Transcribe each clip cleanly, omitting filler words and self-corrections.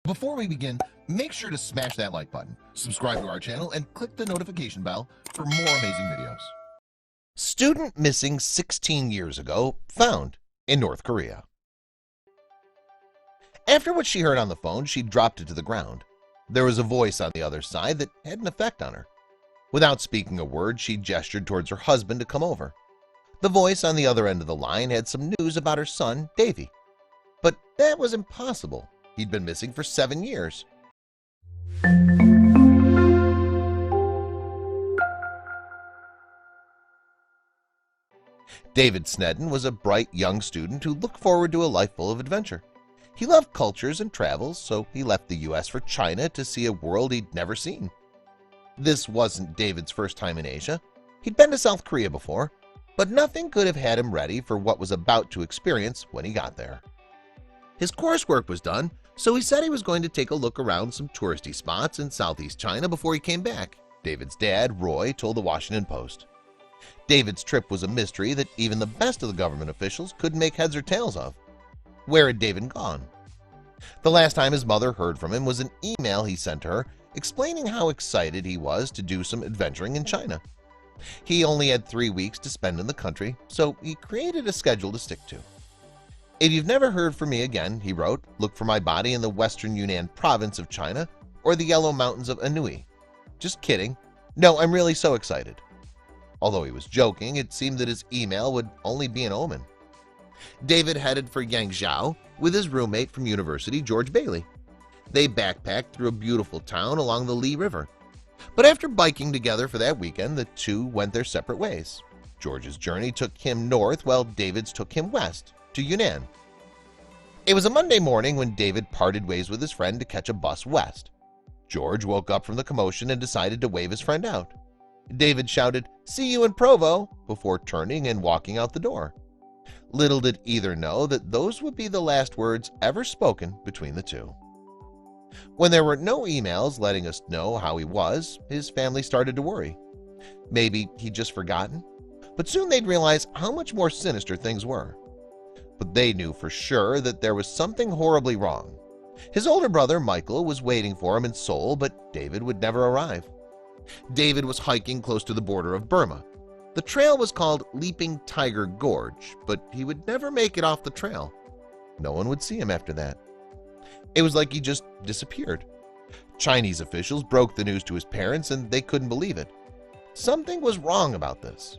Before we begin, make sure to smash that like button, subscribe to our channel, and click the notification bell for more amazing videos. Student missing 16 years ago found in North Korea. After what she heard on the phone, she dropped it to the ground. There was a voice on the other side that had an effect on her. Without speaking a word, she gestured towards her husband to come over. The voice on the other end of the line had some news about her son, Davi. But that was impossible. He'd been missing for 7 years. David Snedden was a bright young student who looked forward to a life full of adventure. He loved cultures and travels, so he left the US for China to see a world he'd never seen. This wasn't David's first time in Asia. He'd been to South Korea before, but nothing could have had him ready for what was about to experience when he got there. His coursework was done, so he said he was going to take a look around some touristy spots in Southeast China before he came back, David's dad, Roy, told the Washington Post. David's trip was a mystery that even the best of the government officials couldn't make heads or tails of. Where had David gone? The last time his mother heard from him was an email he sent to her explaining how excited he was to do some adventuring in China. He only had 3 weeks to spend in the country, so he created a schedule to stick to. "If you've never heard from me again," he wrote, "look for my body in the western Yunnan province of China or the Yellow Mountains of Anhui. Just kidding. No, I'm really so excited." Although he was joking, it seemed that his email would only be an omen. David headed for Yangzhou with his roommate from university, George Bailey. They backpacked through a beautiful town along the Li River. But after biking together for that weekend, the two went their separate ways. George's journey took him north while David's took him west to Yunnan. It was a Monday morning when David parted ways with his friend to catch a bus west. George woke up from the commotion and decided to wave his friend out. David shouted, "See you in Provo," before turning and walking out the door. Little did either know that those would be the last words ever spoken between the two. When there were no emails letting us know how he was, his family started to worry. Maybe he'd just forgotten, but soon they'd realize how much more sinister things were. But they knew for sure that there was something horribly wrong. His older brother, Michael, was waiting for him in Seoul, but David would never arrive. David was hiking close to the border of Burma. The trail was called Leaping Tiger Gorge, but he would never make it off the trail. No one would see him after that. It was like he just disappeared. Chinese officials broke the news to his parents, and they couldn't believe it. Something was wrong about this.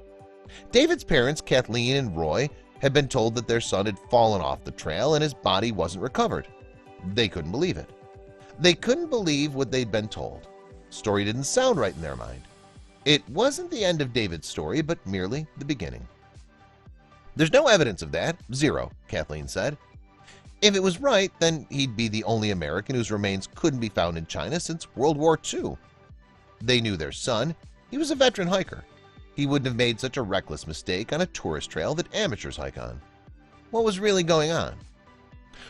David's parents, Kathleen and Roy, had been told that their son had fallen off the trail and his body wasn't recovered. They couldn't believe it. They couldn't believe what they'd been told. The story didn't sound right in their mind. It wasn't the end of David's story, but merely the beginning. "There's no evidence of that, zero," Kathleen said. "If it was right, then he'd be the only American whose remains couldn't be found in China since World War II. They knew their son. He was a veteran hiker. He wouldn't have made such a reckless mistake on a tourist trail that amateurs hike on. What was really going on?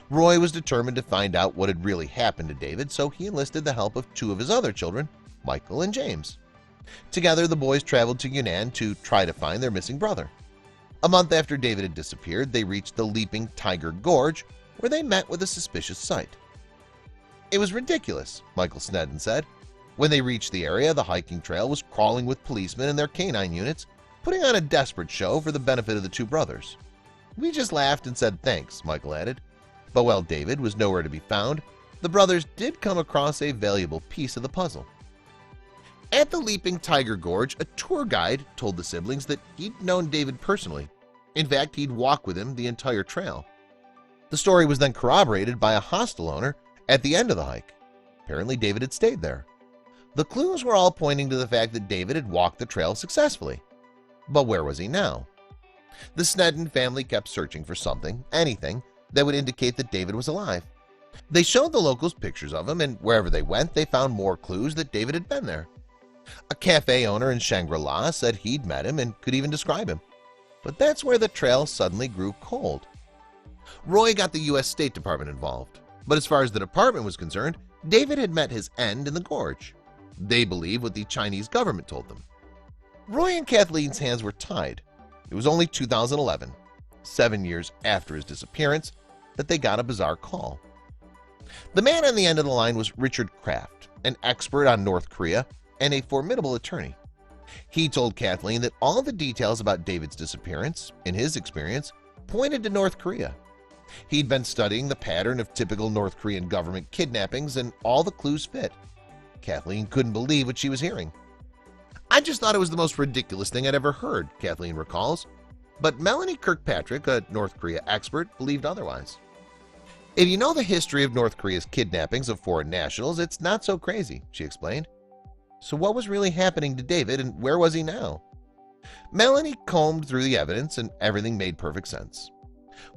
Roy was determined to find out what had really happened to David, so he enlisted the help of 2 of his other children, Michael and James. Together, the boys traveled to Yunnan to try to find their missing brother. A month after David had disappeared, they reached the Leaping Tiger Gorge, where they met with a suspicious sight. "It was ridiculous," Michael Snedden said. When they reached the area, the hiking trail was crawling with policemen and their canine units, putting on a desperate show for the benefit of the 2 brothers. "We just laughed and said thanks," Michael added. But while David was nowhere to be found, the brothers did come across a valuable piece of the puzzle. At the Leaping Tiger Gorge, a tour guide told the siblings that he'd known David personally. In fact, he'd walk with him the entire trail. The story was then corroborated by a hostel owner at the end of the hike. Apparently, David had stayed there. The clues were all pointing to the fact that David had walked the trail successfully. But where was he now? The Snedden family kept searching for something, anything, that would indicate that David was alive. They showed the locals pictures of him, and wherever they went, they found more clues that David had been there. A cafe owner in Shangri-La said he'd met him and could even describe him. But that's where the trail suddenly grew cold. Roy got the U.S. State Department involved, but as far as the department was concerned, David had met his end in the gorge. They believed what the Chinese government told them. Roy and Kathleen's hands were tied. It was only 2011, 7 years after his disappearance, that they got a bizarre call. The man on the end of the line was Richard Kraft, an expert on North Korea and a formidable attorney. He told Kathleen that all the details about David's disappearance, in his experience, pointed to North Korea. He'd been studying the pattern of typical North Korean government kidnappings, and all the clues fit. Kathleen couldn't believe what she was hearing. "I just thought it was the most ridiculous thing I'd ever heard," Kathleen recalls. But Melanie Kirkpatrick, a North Korea expert, believed otherwise. "If you know the history of North Korea's kidnappings of foreign nationals, it's not so crazy," she explained. So what was really happening to David, and where was he now? Melanie combed through the evidence, and everything made perfect sense.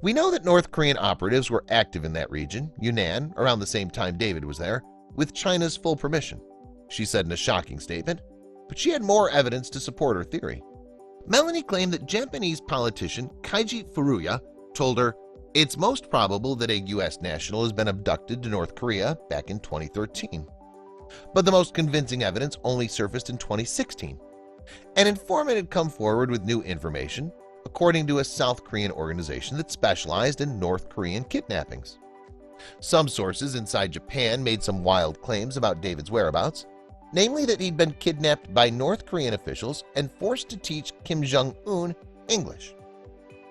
"We know that North Korean operatives were active in that region, Yunnan, around the same time David was there, with China's full permission," she said in a shocking statement, but she had more evidence to support her theory. Melanie claimed that Japanese politician Kaiji Furuya told her, "It's most probable that a U.S. national has been abducted to North Korea back in 2013. But the most convincing evidence only surfaced in 2016. An informant had come forward with new information, according to a South Korean organization that specialized in North Korean kidnappings. Some sources inside Japan made some wild claims about David's whereabouts, namely that he'd been kidnapped by North Korean officials and forced to teach Kim Jong-un English.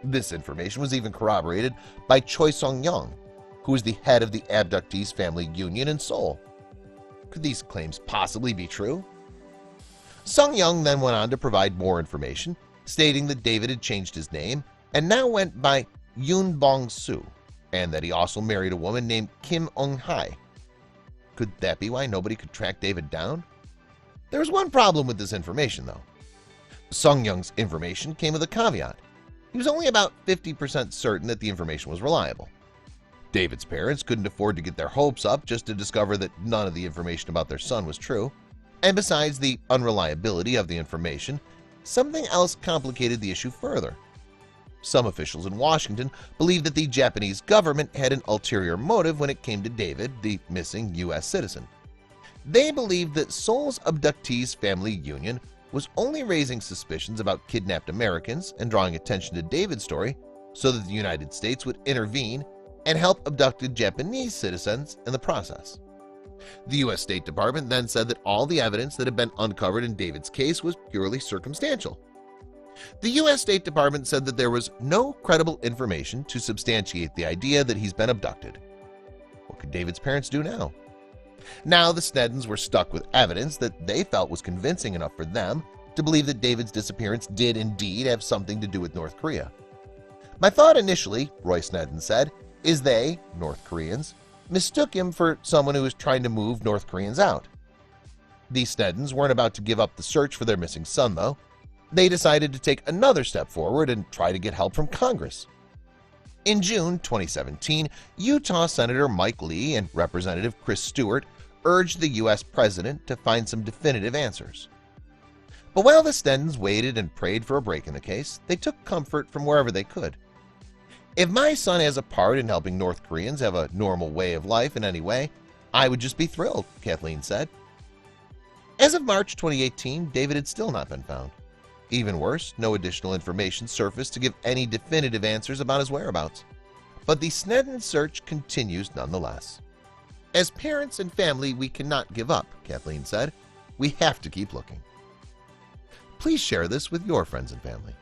This information was even corroborated by Choi Song-young, who was the head of the abductees' family union in Seoul. Could these claims possibly be true? Song-young then went on to provide more information, stating that David had changed his name and now went by Yoon Bong-soo, and that he also married a woman named Kim Eung-hae. Could that be why nobody could track David down? There was one problem with this information, though. Song-young's information came with a caveat. He was only about 50% certain that the information was reliable. David's parents couldn't afford to get their hopes up just to discover that none of the information about their son was true. And besides the unreliability of the information, something else complicated the issue further. Some officials in Washington believed that the Japanese government had an ulterior motive when it came to David, the missing U.S. citizen. They believed that Seoul's abductees' family union was only raising suspicions about kidnapped Americans and drawing attention to David's story so that the United States would intervene and help abducted Japanese citizens in the process. The U.S. State Department then said that all the evidence that had been uncovered in David's case was purely circumstantial. The U.S. State Department said that there was no credible information to substantiate the idea that he's been abducted. What could David's parents do now? Now the Sneddons were stuck with evidence that they felt was convincing enough for them to believe that David's disappearance did indeed have something to do with North Korea. "My thought initially," Roy Sneddon said, "is they, North Koreans, mistook him for someone who was trying to move North Koreans out." The Sneddons weren't about to give up the search for their missing son, though. They decided to take another step forward and try to get help from Congress. In June 2017, Utah Senator Mike Lee and Representative Chris Stewart urged the U.S. president to find some definitive answers. But while the Sneddons waited and prayed for a break in the case, they took comfort from wherever they could. "If my son has a part in helping North Koreans have a normal way of life in any way, I would just be thrilled," Kathleen said. As of March 2018, David had still not been found. Even worse, no additional information surfaced to give any definitive answers about his whereabouts. But the Sneddon search continues nonetheless. "As parents and family, we cannot give up," Kathleen said. "We have to keep looking." Please share this with your friends and family.